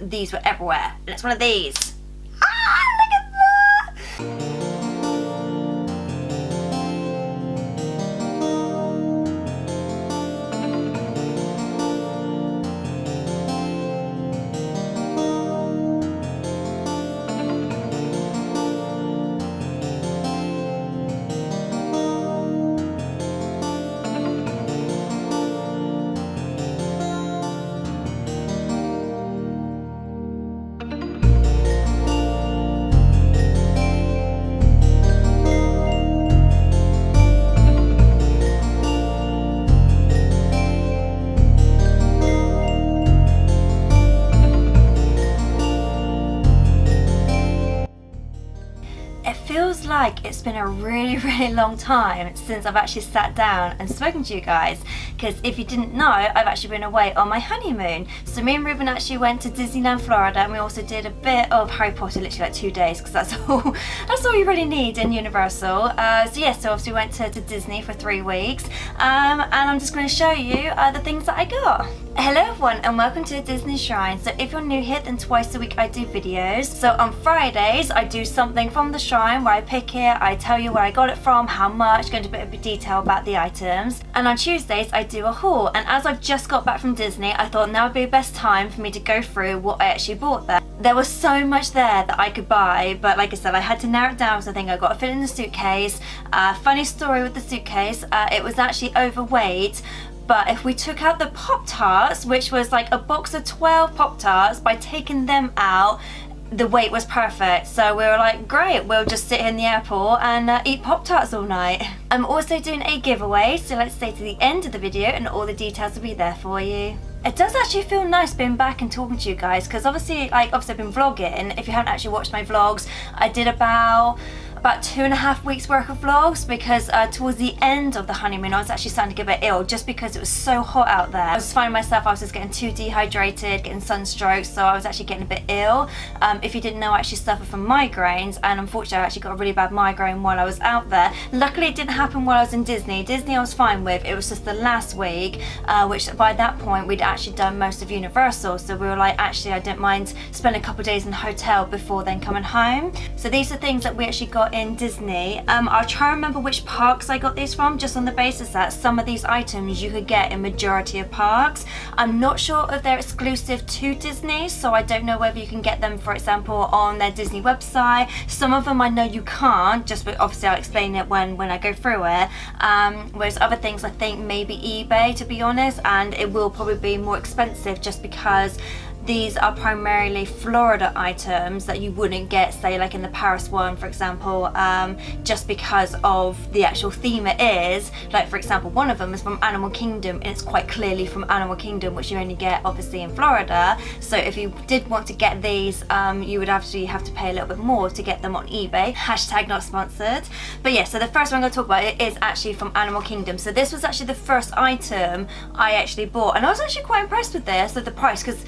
these were everywhere, and it's one of these. Ah, look at that! Feels like it's been a really long time since I've actually sat down and spoken to you guys, because if you didn't know, I've actually been away on my honeymoon. So me and Ruben actually went to Disneyland, Florida, and we also did a bit of Harry Potter, literally like 2 days, because that's all you really need in Universal. So obviously we went to Disney for 3 weeks, and I'm just going to show you the things that I got. Hello everyone, and welcome to Disney Shrine. So if you're new here, then twice a week I do videos. So on Fridays I do something from the shrine where I pick it, I tell you where I got it from, how much, go into a bit of detail about the items. And on Tuesdays I do a haul, and as I've just got back from Disney, I thought now would be the best time for me to go through what I actually bought there. There was so much there that I could buy, but like I said, I had to narrow it down, so I think I got to fit in the suitcase. Funny story with the suitcase, it was actually overweight. But if we took out the Pop-Tarts, which was like a box of 12 Pop-Tarts, by taking them out, the weight was perfect. So we were like, great, we'll just sit in the airport and eat Pop-Tarts all night. I'm also doing a giveaway, so let's stay to the end of the video and all the details will be there for you. It does actually feel nice being back and talking to you guys, because obviously I've been vlogging. If you haven't actually watched my vlogs, I did about 2.5 weeks worth of vlogs, because towards the end of the honeymoon I was actually starting to get a bit ill, just because it was so hot out there. I was finding myself, I was just getting too dehydrated, getting sunstroke, so I was actually getting a bit ill. If you didn't know, I actually suffer from migraines, and unfortunately I actually got a really bad migraine while I was out there. Luckily it didn't happen while I was in Disney. Disney I was fine with, it was just the last week, which by that point we'd actually done most of Universal, so we were like, actually I didn't mind spending a couple of days in the hotel before then coming home. So these are things that we actually got in Disney. I'll try and remember which parks I got these from, just on the basis that some of these items you could get in majority of parks. I'm not sure if they're exclusive to Disney, so I don't know whether you can get them, for example, on their Disney website. Some of them I know you can't, just obviously I'll explain it when I go through it. Whereas other things I think maybe eBay, to be honest, and it will probably be more expensive just because these are primarily Florida items that you wouldn't get, say, like in the Paris one, for example, just because of the actual theme it is. Like, for example, one of them is from Animal Kingdom, and it's quite clearly from Animal Kingdom, which you only get, obviously, in Florida. So if you did want to get these, you would actually have to pay a little bit more to get them on eBay. Hashtag not sponsored. But yeah, so the first one I'm going to talk about, it is actually from Animal Kingdom. So this was actually the first item I actually bought, and I was actually quite impressed with this, with the price, because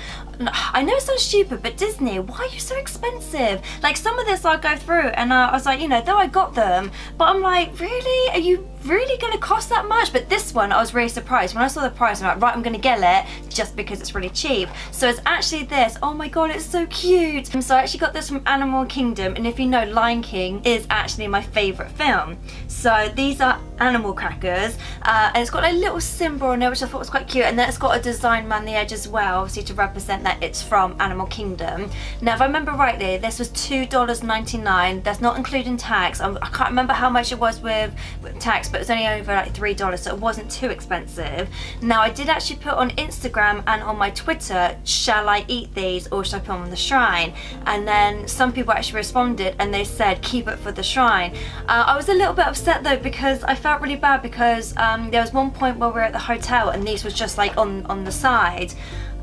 I know it sounds stupid, but Disney, why are you so expensive? Like, some of this I'll go through and I was like, you know, though I got them, but I'm like, really? Are you really gonna cost that much? But this one I was really surprised when I saw the price. I'm like, right, I'm gonna get it just because it's really cheap. So it's actually this. Oh my god, it's so cute. So I actually got this from Animal Kingdom, and if you know, Lion King is actually my favorite film. So these are animal crackers, and it's got a little symbol on it which I thought was quite cute, and then it's got a design around the edge as well, obviously to represent that it's from Animal Kingdom. Now if I remember rightly, this was $2.99. That's not including tax. I can't remember how much it was with tax, but it was only over like $3, so it wasn't too expensive. Now I did actually put on Instagram and on my Twitter, shall I eat these or should I put them on the shrine? And then some people actually responded and they said keep it for the shrine. I was a little bit upset though, because I felt really bad, because there was one point where we were at the hotel and these was just like on the side,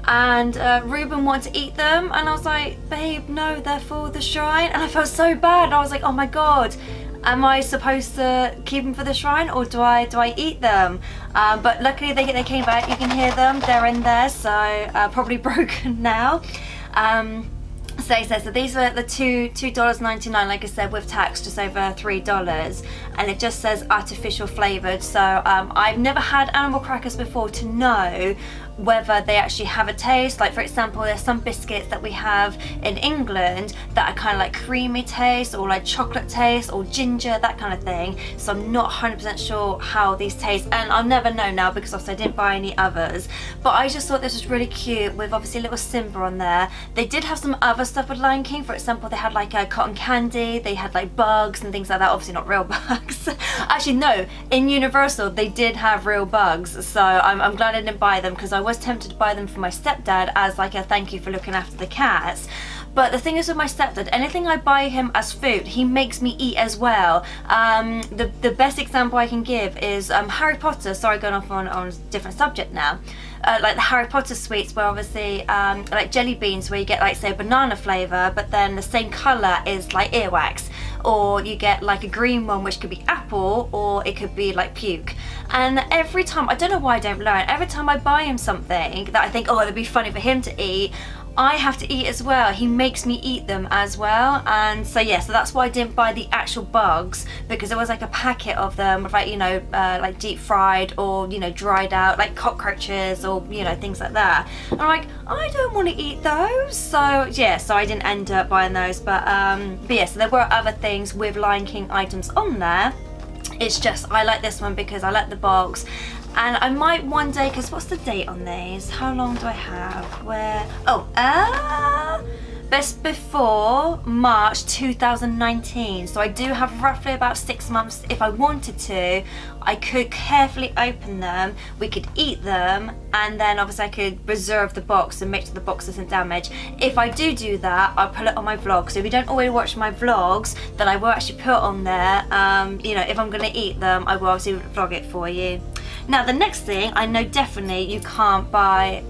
and Ruben wanted to eat them, and I was like, babe, no, they're for the shrine. And I felt so bad. I was like, oh my god, am I supposed to keep them for the shrine, or do I eat them? But luckily they came back. You can hear them, they're in there, so probably broken now. So these are the $2.99, like I said, with tax just over $3, and it just says artificial flavoured. So I've never had animal crackers before to know whether they actually have a taste. Like, for example, there's some biscuits that we have in England that are kind of like creamy taste or like chocolate taste or ginger, that kind of thing. So I'm not 100% sure how these taste, and I'll never know now because obviously I didn't buy any others. But I just thought this was really cute with obviously a little Simba on there. They did have some other stuff with Lion King. For example, they had like a cotton candy, they had like bugs and things like that. Obviously not real bugs. Actually no, in Universal they did have real bugs, so I'm glad I didn't buy them, because I was tempted to buy them for my stepdad as like a thank you for looking after the cats. But the thing is with my stepdad, anything I buy him as food, he makes me eat as well. The best example I can give is Harry Potter. Sorry, going off on a different subject now. Like the Harry Potter sweets, where obviously like jelly beans, where you get like say a banana flavour, but then the same colour is like earwax. Or you get like a green one, which could be apple, or it could be like puke. And every time, I don't know why I don't learn, every time I buy him something that I think, oh, it'd be funny for him to eat, I have to eat as well. He makes me eat them as well. And so yeah, so that's why I didn't buy the actual bugs, because there was like a packet of them with like, you know, like deep fried or, you know, dried out like cockroaches or, you know, things like that. And I'm like, I don't want to eat those. So yeah, so I didn't end up buying those. But yeah, so there were other things with Lion King items on there. It's just I like this one because I like the box. And I might one day, because what's the date on these? How long do I have? Where? Oh, best before March 2019. So I do have roughly about 6 months. If I wanted to, I could carefully open them, we could eat them, and then obviously I could reserve the box and make sure the box isn't damaged. If I do that, I'll put it on my vlog. So if you don't always watch my vlogs, then I will actually put on there, you know, if I'm going to eat them, I will obviously vlog it for you. Now the next thing, I know definitely you can't buy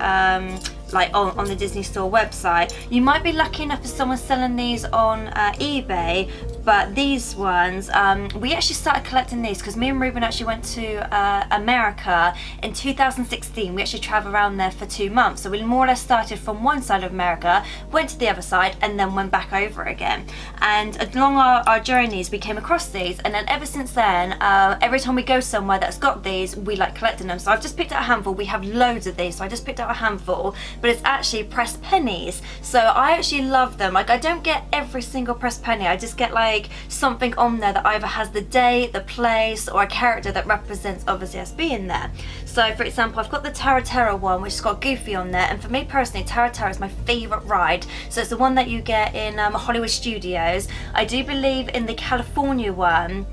like on the Disney Store website. You might be lucky enough if someone's selling these on eBay, but these ones, we actually started collecting these because me and Ruben actually went to America in 2016. We actually travelled around there for 2 months, so we more or less started from one side of America, went to the other side, and then went back over again. And along our journeys we came across these, and then ever since then, every time we go somewhere that's got these, we like collecting them. So I've just picked out a handful. We have loads of these, so I just picked out a handful, but it's actually pressed pennies. So I actually love them. Like, I don't get every single pressed penny, I just get like something on there that either has the day, the place, or a character that represents obviously us being there. So for example, I've got the Tara one, which has got Goofy on there, and for me personally, Tara is my favourite ride. So it's the one that you get in Hollywood Studios. I do believe in the California one,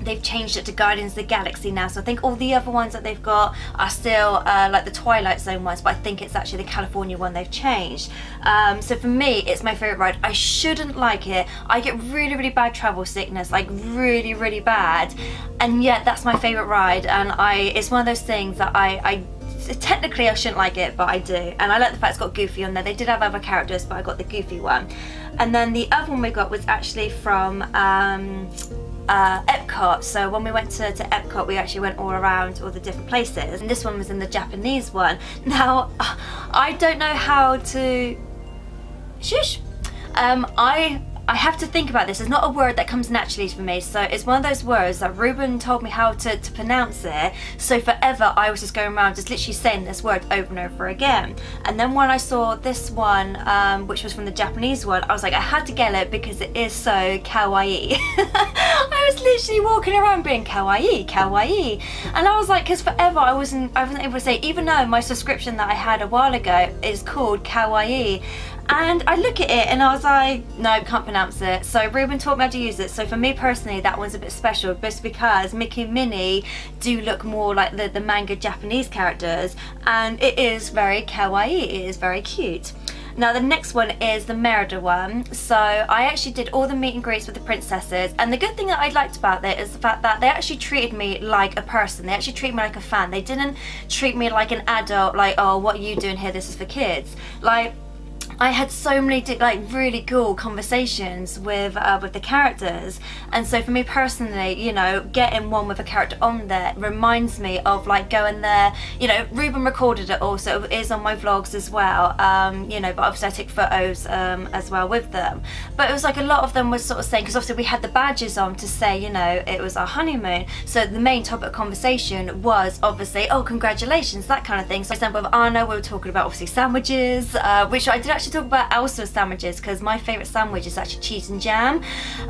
they've changed it to Guardians of the Galaxy now, so I think all the other ones that they've got are still like the Twilight Zone ones, but I think it's actually the California one they've changed. So for me, it's my favourite ride. I shouldn't like it. I get really bad travel sickness, like really bad, and yet that's my favourite ride. And it's one of those things that I technically I shouldn't like it, but I do. And I like the fact it's got Goofy on there. They did have other characters, but I got the Goofy one. And then the other one we got was actually from Epcot. So when we went to Epcot, we actually went all around all the different places, and this one was in the Japanese one. Now I don't know how to shush. I have to think about this. It's not a word that comes naturally for me, so it's one of those words that Ruben told me how to pronounce it, so forever I was just going around just literally saying this word over and over again. And then when I saw this one, which was from the Japanese one, I was like, I had to get it because it is so kawaii. I was literally walking around being kawaii, and I was like, because forever I wasn't able to say, even though my subscription that I had a while ago is called kawaii. And I look at it and I was like, no, can't pronounce it. So Ruben taught me how to use it. So for me personally, that one's a bit special, just because Mickey and Minnie do look more like the manga Japanese characters, and it is very kawaii, it is very cute. Now the next one is the Merida one. So I actually did all the meet and greets with the princesses, and the good thing that I liked about it is the fact that they actually treated me like a person. They actually treated me like a fan. They didn't treat me like an adult, like, oh, what are you doing here, this is for kids. Like, I had so many like really cool conversations with the characters, and so for me personally, you know, getting one with a character on there reminds me of like going there. You know, Ruben recorded it all, so it is on my vlogs as well. You know, but obviously I took photos as well with them. But it was like a lot of them was sort of saying, because obviously we had the badges on to say, you know, it was our honeymoon. So the main topic of conversation was obviously, oh, congratulations, that kind of thing. So for example, with Anna, we were talking about obviously sandwiches, which I did actually talk about Elsa's sandwiches, because my favourite sandwich is actually cheese and jam.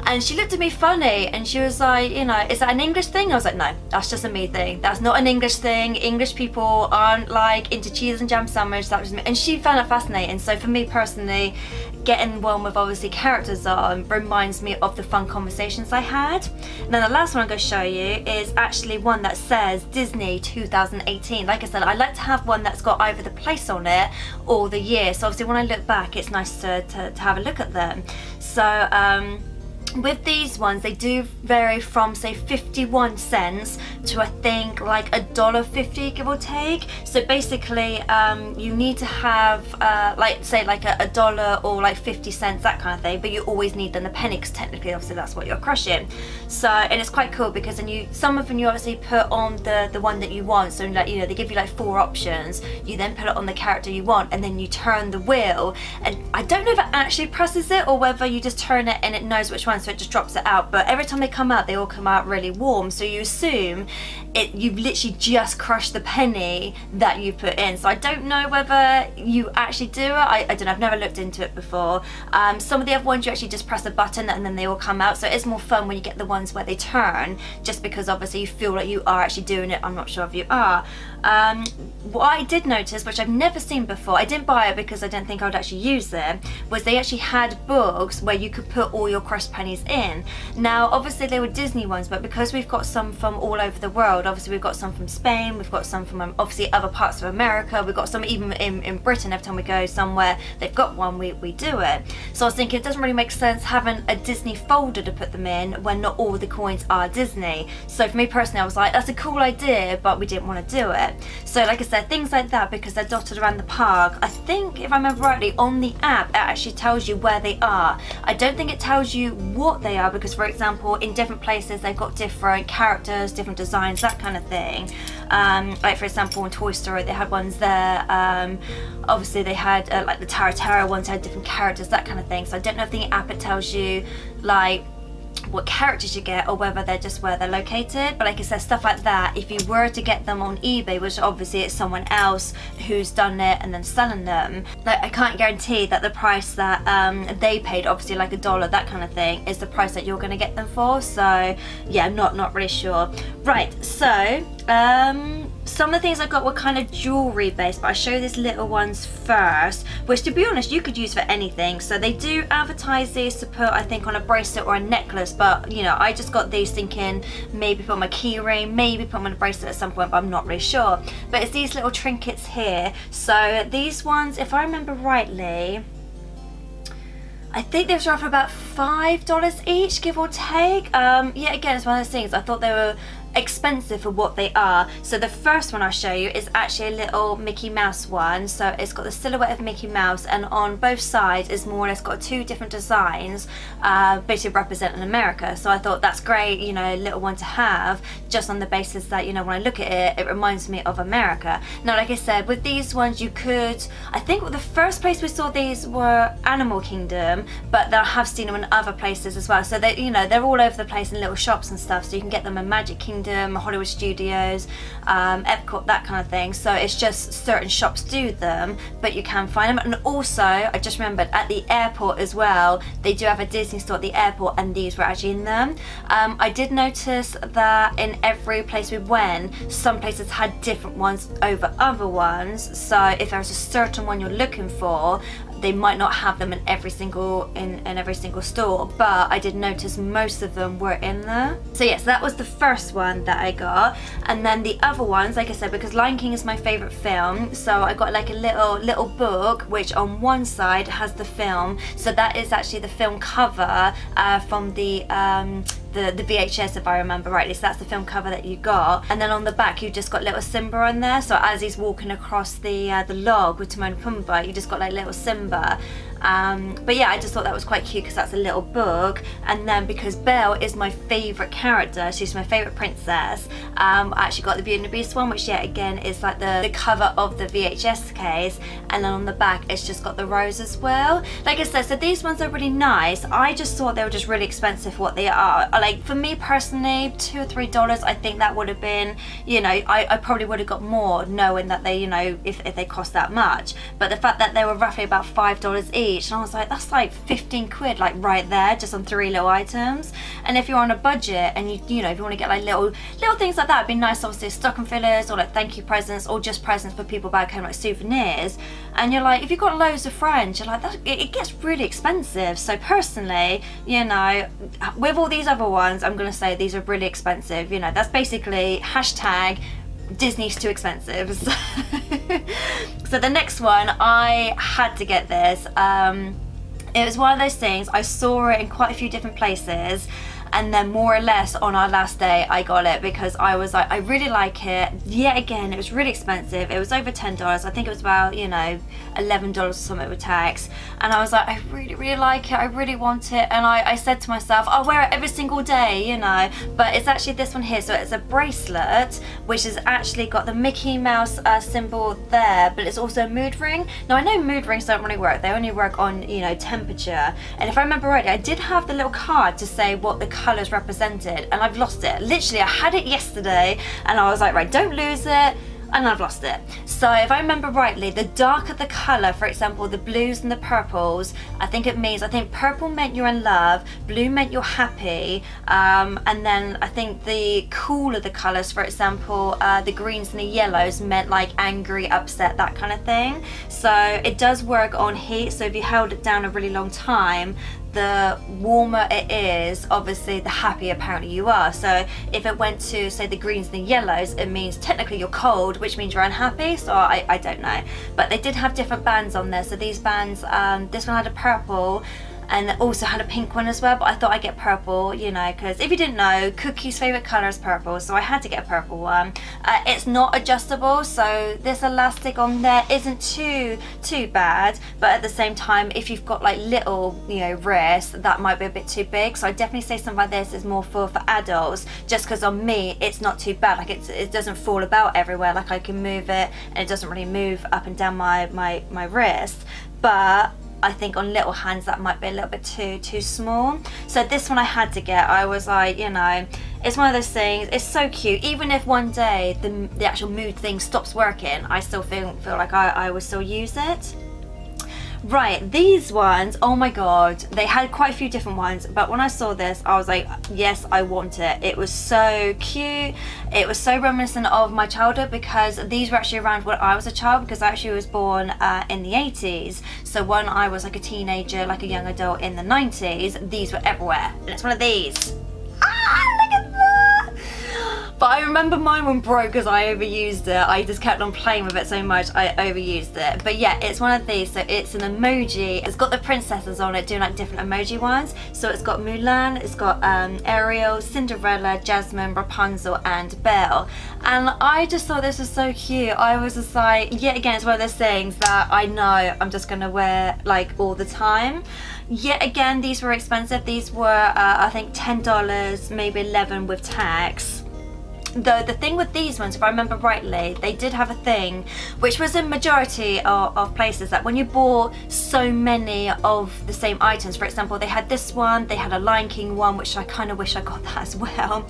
And she looked at me funny and she was like, you know, is that an English thing? I was like, no, that's just a me thing. That's not an English thing. English people aren't like into cheese and jam sandwich. That was me. And she found it fascinating. So for me personally, getting one with obviously characters on reminds me of the fun conversations I had. And then the last one I'm going to show you is actually one that says Disney 2018. Like I said, I like to have one that's got either the place on it or the year. So obviously when I look back, it's nice to have a look at them. So with these ones, they do vary from say 51 cents to I think like $1.50, give or take. So basically you need to have like say like a dollar or like 50 cents, that kind of thing, but you always need then the penny, because technically obviously that's what you're crushing. So, and it's quite cool because then some of them you obviously put on the one that you want. So like, you know, they give you like 4 options, you then put it on the character you want, and then you turn the wheel, and I don't know if it actually presses it or whether you just turn it and it knows which one, so it just drops it out. But every time they come out, they all come out really warm, so you assume you've literally just crushed the penny that you put in. So I don't know whether you actually do it. I don't know, I've never looked into it before. Some of the other ones you actually just press a button and then they all come out, so it's more fun when you get the ones where they turn, just because obviously you feel like you are actually doing it. I'm not sure if you are. What I did notice, which I've never seen before, I didn't buy it because I didn't think I would actually use it, was they actually had books where you could put all your crushed pennies in. Now obviously they were Disney ones, but because we've got some from all over the world, obviously we've got some from Spain, we've got some from obviously other parts of America, we've got some even in Britain. Every time we go somewhere they've got one, we do it. So I was thinking it doesn't really make sense having a Disney folder to put them in when not all the coins are Disney. So for me personally, I was like, that's a cool idea, but we didn't want to do it. So like I said, things like that, because they're dotted around the park, I think if I remember rightly, on the app it actually tells you where they are. I don't think it tells you what they are, because for example in different places they've got different characters, different designs, that kind of thing. Like for example in Toy Story they had ones there, obviously they had like the Tara ones had different characters, that kind of thing. So I don't know if the app it tells you like what characters you get or whether they're just where they're located. But like I said, stuff like that, if you were to get them on eBay, which obviously it's someone else who's done it and then selling them, like I can't guarantee that the price that they paid, obviously like $1, that kind of thing, is the price that you're going to get them for. So yeah, I'm not really sure. Right, so some of the things I got were kind of jewelry based, but I show you these little ones first, which to be honest you could use for anything. So they do advertise these to put I think on a bracelet or a necklace, but you know, I just got these thinking maybe put on my key ring, maybe put them on a bracelet at some point, but I'm not really sure. But it's these little trinkets here. So these ones, if I remember rightly, I think they were for about $5 each, give or take. Yeah, again, it's one of those things, I thought they were expensive for what they are. So the first one I'll show you is actually a little Mickey Mouse one. So it's got the silhouette of Mickey Mouse, and on both sides is more or less got 2 different designs, basically representing America. So I thought that's great, you know, a little one to have, just on the basis that, you know, when I look at it, it reminds me of America. Now, like I said, with these ones you could, I think the first place we saw these were Animal Kingdom, but I have seen them in other places as well. So they, you know, they're all over the place in little shops and stuff, so you can get them in Magic Kingdom, Hollywood Studios, Epcot, that kind of thing. So it's just certain shops do them, but you can find them. And also, I just remembered, at the airport as well, they do have a Disney store at the airport, and these were actually in them. I did notice that in every place we went, some places had different ones over other ones. So if there's a certain one you're looking for, they might not have them in every single store, but I did notice most of them were in there. So yes, that was the first one that I got. And then the other ones, like I said, because Lion King is my favorite film, so I got like a little book which on one side has the film. So that is actually the film cover from the the VHS, if I remember rightly. So that's the film cover that you got, and then on the back you just got little Simba on there. So as he's walking across the log with Timon and Pumbaa, you just got like little Simba. But yeah, I just thought that was quite cute because that's a little book. And then because Belle is my favourite character, she's my favourite princess, I actually got the Beauty and the Beast one, which yet again is like the cover of the VHS case, and then on the back it's just got the rose as well. Like I said, so these ones are really nice. I just thought they were just really expensive for what they are. Like for me personally, $2 or $3, I think that would have been, you know, I probably would have got more knowing that they, you know, if they cost that much. But the fact that they were roughly about $5 each, and I was like, that's like 15 quid, like right there, just on 3 little items. And if you're on a budget and you know, if you want to get like little things like that, it'd be nice, obviously, stocking fillers or like thank you presents or just presents for people back home, like souvenirs. And you're like, if you've got loads of friends, you're like, it gets really expensive. So personally, you know, with all these other ones, I'm gonna say these are really expensive. You know, that's basically hashtag Disney's too expensive. So the next one, I had to get this. It was one of those things, I saw it in quite a few different places, and then more or less on our last day I got it because I was like, I really like it. Yet again, it was really expensive. It was over $10. I think it was about, you know, $11 or something with tax. And I was like, I really like it. I really want it. And I said to myself, I'll wear it every single day, you know. But it's actually this one here. So it's a bracelet, which has actually got the Mickey Mouse symbol there, but it's also a mood ring. Now I know mood rings don't really work. They only work on, you know, temperature. And if I remember rightly, I did have the little card to say what the colours represented, and I've lost it. Literally, I had it yesterday and I was like, right, don't lose it, and I've lost it. So if I remember rightly, the darker the colour, for example the blues and the purples, I think purple meant you're in love, blue meant you're happy, and then I think the cooler the colours, for example the greens and the yellows meant like angry, upset, that kind of thing. So it does work on heat, so if you held it down a really long time, the warmer it is, obviously the happier apparently you are. So if it went to say the greens and the yellows, it means technically you're cold, which means you're unhappy. So I don't know, but they did have different bands on there. So these bands, this one had a purple and also had a pink one as well, but I thought I'd get purple, you know, because if you didn't know, Cookie's favourite colour is purple, so I had to get a purple one. It's not adjustable, so this elastic on there isn't too bad, but at the same time, if you've got like little, you know, wrists, that might be a bit too big. So I definitely say something like this is more for adults, just because on me it's not too bad. Like it doesn't fall about everywhere, like I can move it and it doesn't really move up and down my wrist. But I think on little hands that might be a little bit too small. So this one I had to get. I was like, you know, it's one of those things, it's so cute. Even if one day the actual mood thing stops working, I still feel like I will still use it. Right, these ones, oh my god, they had quite a few different ones, but when I saw this, I was like, yes, I want it. It was so cute. It was so reminiscent of my childhood because these were actually around when I was a child, because I actually was born in the 80s. So when I was like a teenager, like a young adult in the 90s, these were everywhere. And it's one of these. Ah, look at that! But I remember mine when broke because I overused it. I just kept on playing with it so much, I overused it. But yeah, it's one of these. So it's an emoji. It's got the princesses on it doing like different emoji ones. So it's got Mulan, it's got Ariel, Cinderella, Jasmine, Rapunzel, and Belle. And I just thought this was so cute. I was just like, yet again, it's one of those things that I know I'm just gonna wear like all the time. Yet again, these were expensive. These were I think $10, maybe $11 with tax. Though the thing with these ones, if I remember rightly, they did have a thing, which was in majority of places, that when you bought so many of the same items, for example, they had this one, they had a Lion King one, which I kind of wish I got that as well.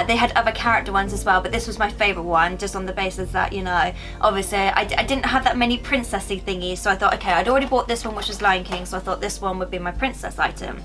They had other character ones as well, but this was my favourite one, just on the basis that, you know, obviously I didn't have that many princessy thingies, so I thought, okay, I'd already bought this one, which was Lion King, so I thought this one would be my princess item.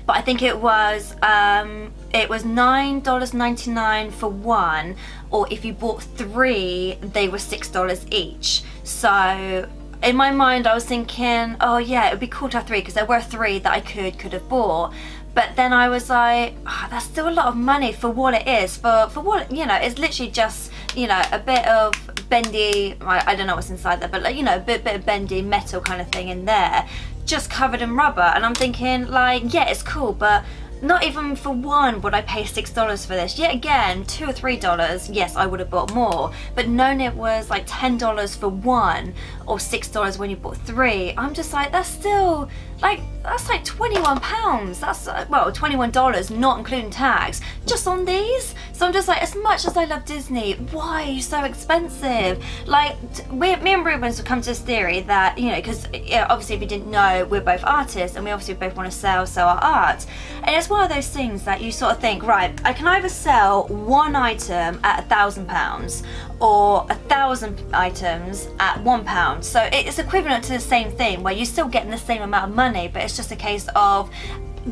But I think it was $9.99 for one, or if you bought 3, they were $6 each. So in my mind I was thinking, oh yeah, it would be cool to have 3, because there were 3 that I could have bought. But then I was like, oh, that's still a lot of money for what it is. For what, you know, it's literally just, you know, a bit of bendy, I don't know what's inside there, but like, you know, a bit of bendy metal kind of thing in there, just covered in rubber. And I'm thinking like, yeah, it's cool, but not even for one would I pay $6 for this. Yet again, $2 or $3, yes, I would have bought more. But knowing it was like $10 for one or $6 when you bought three, I'm just like, that's still like, that's like £21. That's well, $21, not including tax, just on these. So I'm just like, as much as I love Disney, why are you so expensive? Like, me and Rubens have come to this theory that, you know, because obviously if you didn't know, we're both artists and we obviously both want to sell our art. And it's one of those things that you sort of think, right, I can either sell one item at £1,000 or 1,000 items at £1. So it's equivalent to the same thing, where you're still getting the same amount of money, but it's just a case of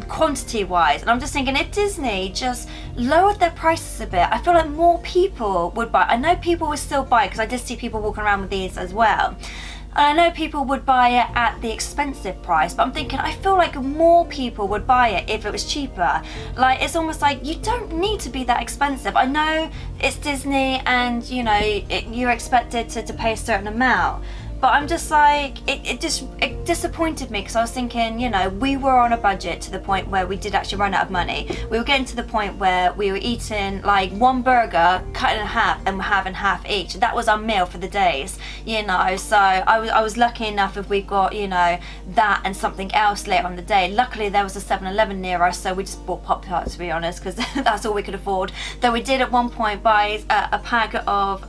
quantity wise. And I'm just thinking, if Disney just lowered their prices a bit, I feel like more people would buy. I know people would still buy, because I did see people walking around with these as well. And I know people would buy it at the expensive price, but I'm thinking, I feel like more people would buy it if it was cheaper. Like, it's almost like you don't need to be that expensive. I know it's Disney and, you know, you're expected to pay a certain amount. But I'm just like, it disappointed me, because I was thinking, you know, we were on a budget to the point where we did actually run out of money. We were getting to the point where we were eating like one burger, cut it in half, and we're having half each. That was our meal for the days, you know. So I was lucky enough if we got, you know, that and something else later on the day. Luckily there was a 7-Eleven near us, so we just bought Pop-Tarts, to be honest, because that's all we could afford. Though we did at one point buy a packet of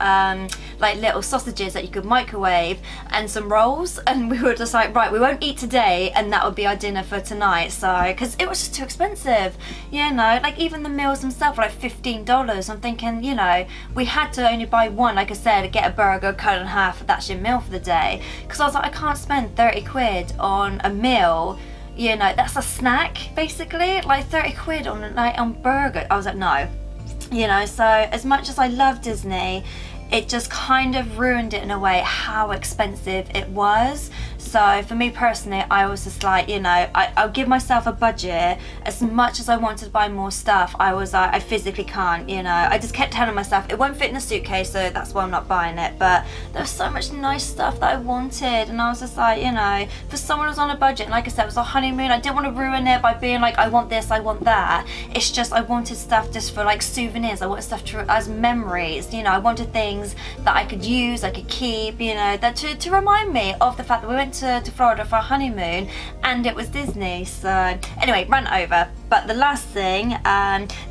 like little sausages that you could microwave, and some rolls, and we were just like, right, we won't eat today, and that would be our dinner for tonight. So, because it was just too expensive, you know, like even the meals themselves were like $15. I'm thinking, you know, we had to only buy one, like I said, get a burger, cut it in half, that's your meal for the day, because I was like, I can't spend 30 quid on a meal, you know, that's a snack basically, like 30 quid on a night on burger. I was like, no, you know. So as much as I love Disney, it just kind of ruined it in a way, how expensive it was. So for me personally, I was just like, you know, I'll give myself a budget. As much as I wanted to buy more stuff, I was like, I physically can't, you know. I just kept telling myself, it won't fit in a suitcase, so that's why I'm not buying it. But there was so much nice stuff that I wanted, and I was just like, you know, for someone who's on a budget, and like I said, it was a honeymoon, I didn't want to ruin it by being like, I want this, I want that. It's just, I wanted stuff just for like souvenirs. I wanted stuff as memories, you know. I wanted things that I could use, I could keep, you know, that to remind me of the fact that we went to Florida for a honeymoon and it was Disney. So anyway, rant over. But the last thing,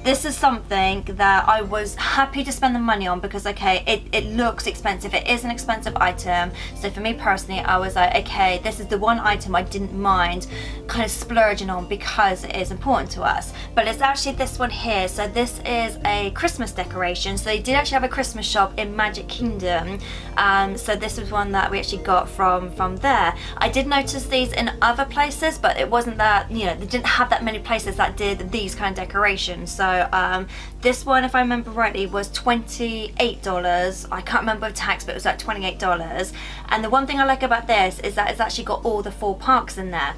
this is something that I was happy to spend the money on, because okay, it looks expensive, it is an expensive item. So for me personally, I was like, okay, this is the one item I didn't mind kind of splurging on because it is important to us. But it's actually this one here. So this is a Christmas decoration. So they did actually have a Christmas shop in Magic Kingdom. So this was one that we actually got from there. I did notice these in other places, but it wasn't that, you know, they didn't have that many places that did these kind of decorations. So this one, if I remember rightly, was $28. I can't remember the tax, but it was like $28. And the one thing I like about this is that it's actually got all the 4 parks in there.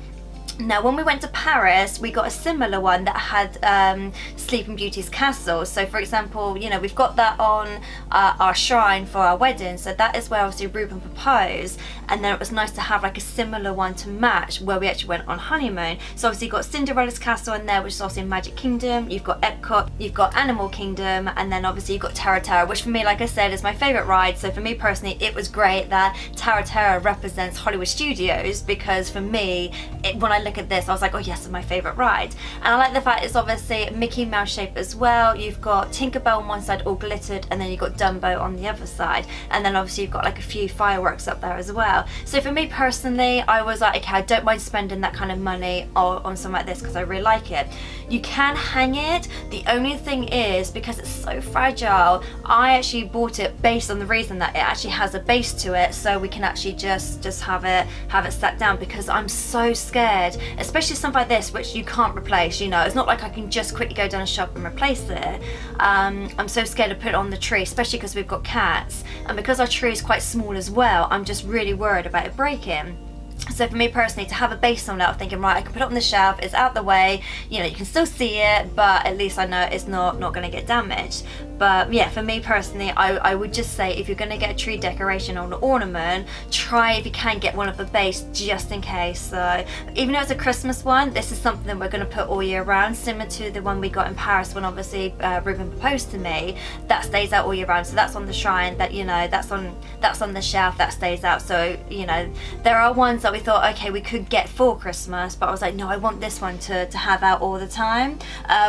Now, when we went to Paris, we got a similar one that had Sleeping Beauty's castle. So, for example, you know, we've got that on our shrine for our wedding. So that is where obviously Ruben proposed. And then it was nice to have like a similar one to match where we actually went on honeymoon. So obviously you've got Cinderella's castle in there, which is also in Magic Kingdom. You've got Epcot, you've got Animal Kingdom, and then obviously you've got Terra Terra, which for me, like I said, is my favourite ride. So for me personally, it was great that Terra Terra represents Hollywood Studios, because for me, when I look at this, I was like, oh yes, it's my favourite ride. And I like the fact it's obviously Mickey Mouse shape as well. You've got Tinkerbell on one side all glittered, and then you've got Dumbo on the other side, and then obviously you've got like a few fireworks up there as well. So for me personally, I was like, okay, I don't mind spending that kind of money on something like this because I really like it. You can hang it. The only thing is, because it's so fragile, I actually bought it based on the reason that it actually has a base to it, so we can actually just have it sat down, because I'm so scared, especially something like this which you can't replace, you know. It's not like I can just quickly go down a shop and replace it. I'm so scared to put it on the tree, especially because we've got cats, and because our tree is quite small as well, I'm just really worried about it breaking. So for me personally, to have a base on it, I'm thinking, right, I can put it on the shelf, it's out the way, you know, you can still see it, but at least I know it's not going to get damaged. But yeah, for me personally, I would just say if you're going to get a tree decoration or an ornament, try if you can get one of the base just in case. So even though it's a Christmas one, this is something that we're going to put all year round, similar to the one we got in Paris when obviously Ruben proposed to me. That stays out all year round. So that's on the shrine, that, you know, that's on the shelf, that stays out. So, you know, there are ones that we thought, okay, we could get for Christmas, but I was like, no, I want this one to have out all the time.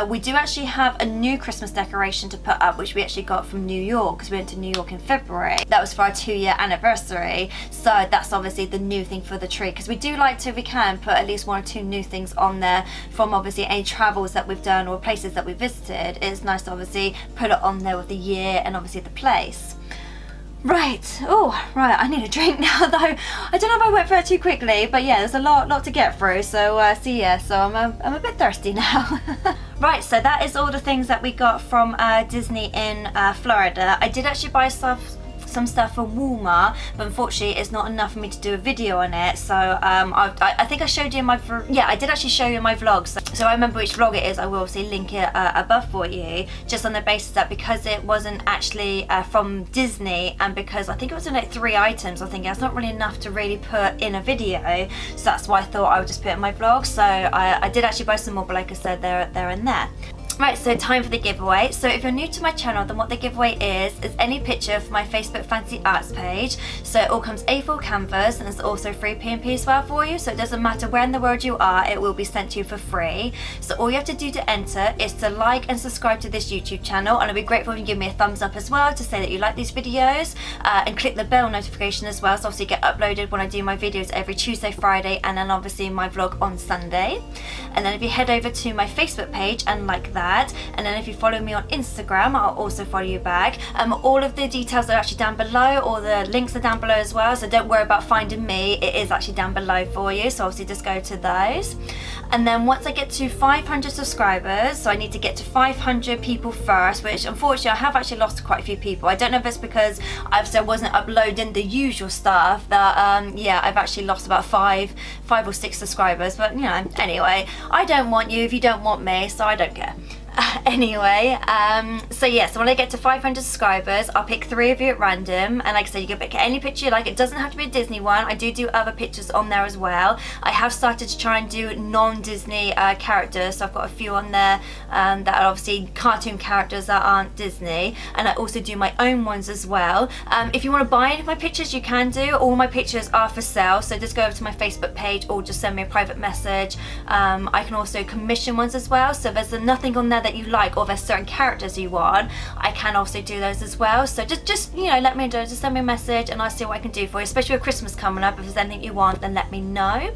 We do actually have a new Christmas decoration to put up, which we actually got from New York, because we went to New York in February. That was for our 2-year anniversary, so that's obviously the new thing for the tree, because we do like to, if we can, put at least 1 or 2 new things on there from obviously any travels that we've done or places that we visited. It's nice to obviously put it on there with the year and obviously the place. Right, oh, right, I need a drink now though. I don't know if I went through it too quickly, but yeah, there's a lot to get through, so I'm a bit thirsty now. Right, so that is all the things that we got from Disney in Florida. I did actually buy some stuff from Walmart, but unfortunately it's not enough for me to do a video on it. So I think I showed you in my I did actually show you in my vlog, so I remember which vlog it is. I will obviously link it above for you, just on the basis that because it wasn't actually from Disney, and because I think it was in like 3 items, I think that's not really enough to really put in a video, so that's why I thought I would just put it in my vlog. So I did actually buy some more, but like I said, they're in there. Right, so time for the giveaway. So if you're new to my channel, then what the giveaway is any picture for my Facebook Fancy Arts page. So it all comes A4 canvas, and it's also free P&P as well for you, so it doesn't matter where in the world you are, it will be sent to you for free. So all you have to do to enter is to like and subscribe to this YouTube channel, and I'd be grateful if you give me a thumbs up as well to say that you like these videos, and click the bell notification as well, so obviously get uploaded when I do my videos every Tuesday, Friday, and then obviously my vlog on Sunday. And then if you head over to my Facebook page and like that, and then if you follow me on Instagram, I'll also follow you back. All of the details are actually down below, or the links are down below as well, so don't worry about finding me, it is actually down below for you, so obviously just go to those. And then once I get to 500 subscribers, so I need to get to 500 people first, which unfortunately I have actually lost quite a few people. I don't know if it's because I wasn't uploading the usual stuff that yeah, I've actually lost about 5 or 6 subscribers, but you know, anyway, I don't want you if you don't want me, so I don't care. Anyway, so yeah, so when I get to 500 subscribers, I'll pick 3 of you at random, and like I said, you can pick any picture you like. It doesn't have to be a Disney one. I do other pictures on there as well. I have started to try and do non-Disney characters, so I've got a few on there that are obviously cartoon characters that aren't Disney, and I also do my own ones as well. If you want to buy any of my pictures, you can do. All my pictures are for sale, so just go over to my Facebook page or just send me a private message. I can also commission ones as well, so if there's nothing on there that you like, or there's certain characters you want, I can also do those as well. So just you know, let me know, just send me a message and I'll see what I can do for you, especially with Christmas coming up. If there's anything you want, then let me know.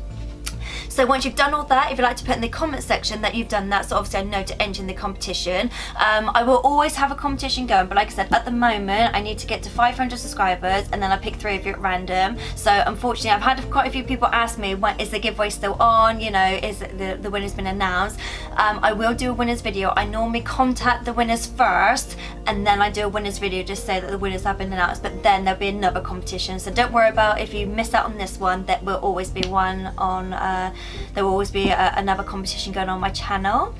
So once you've done all that, if you'd like to put in the comment section that you've done that, so obviously I know to enter in the competition. I will always have a competition going, but like I said, at the moment I need to get to 500 subscribers, and then I pick 3 of you at random. So unfortunately I've had quite a few people ask me, when is the giveaway still on, you know, is the winner's been announced. I will do a winners video. I normally contact the winners first, and then I do a winners video, just say that the winners have been announced, but then there'll be another competition. So don't worry about if you miss out on this one, there will always be one on there will always be another competition going on my channel.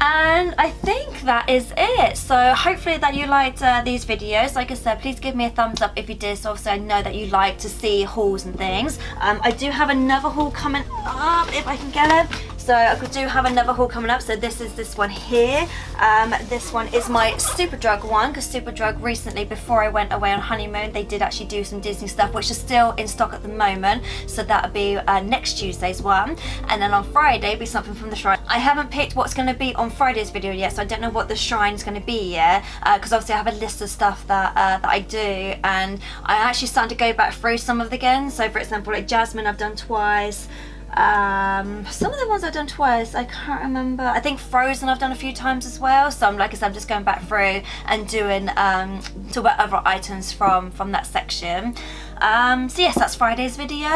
And I think that is it. So hopefully that you liked these videos. Like I said, please give me a thumbs up if you did, so obviously I know that you like to see hauls and things. I do have another haul coming up if I can get it. So I do have another haul coming up. So this is this one here. This one is my Superdrug one, because Superdrug recently, before I went away on honeymoon, they did actually do some Disney stuff, which is still in stock at the moment. So that'll be next Tuesday's one. And then on Friday be something from the shrine. I haven't picked what's going to be on Friday's video yet, so I don't know what the shrine's going to be yet, because obviously I have a list of stuff that I do, and I actually started to go back through some of them again. So for example, like Jasmine I've done twice. Some of the ones I've done twice, I can't remember. I think Frozen I've done a few times as well. So I'm, like I said, I'm just going back through and doing talk about other items from that section. So yes, that's Friday's video.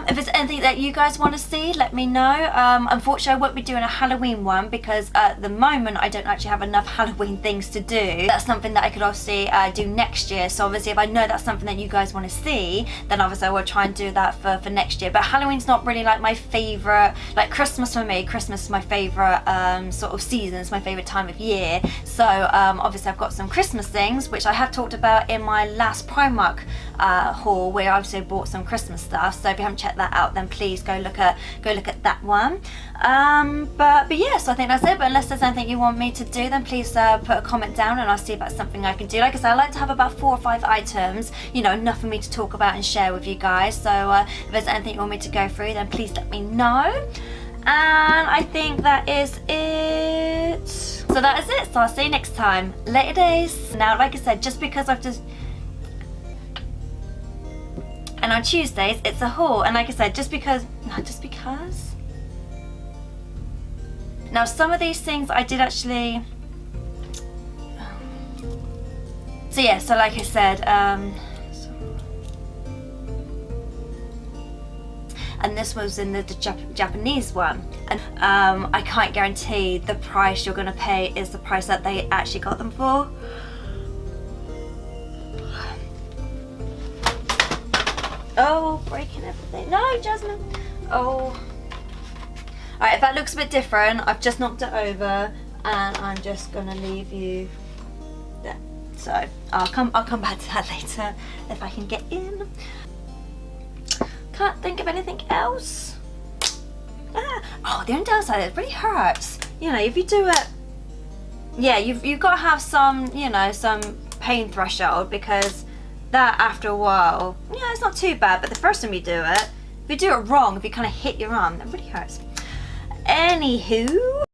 If there's anything that you guys want to see, let me know. Unfortunately, I won't be doing a Halloween one because at the moment I don't actually have enough Halloween things to do. That's something that I could obviously do next year. So obviously if I know that's something that you guys want to see, then obviously I will try and do that for next year. But Halloween's not really like my favourite, like Christmas for me. Christmas is my favourite sort of season, it's my favourite time of year. So obviously I've got some Christmas things, which I have talked about in my last Primark haul, where I obviously bought some Christmas stuff. So if you haven't checked that out, then please go look at that one. But yeah, so I think that's it. But unless there's anything you want me to do, then please put a comment down and I'll see if that's something I can do. Like I said, I like to have about 4 or 5 items, you know, enough for me to talk about and share with you guys. So if there's anything you want me to go through, then please let me know. And I think that is it. So that is it. So I'll see you next time. Later days. Now, like I said, just because I've just... And on Tuesdays, it's a haul. And like I said, just because... Now, some of these things I did actually... So yeah, so like I said... And this was in the Japanese one. And I can't guarantee the price you're going to pay is the price that they actually got them for. Oh, breaking everything. No, Jasmine. Oh. Alright, if that looks a bit different, I've just knocked it over and I'm just going to leave you there. So I'll come back to that later if I can get in. Can't think of anything else. Oh, the only downside is it really hurts. You know, if you do it, yeah, you've got to have some, you know, some pain threshold, because that after a while, yeah, it's not too bad. But the first time you do it, if you do it wrong, if you kind of hit your arm, that really hurts. Anywho.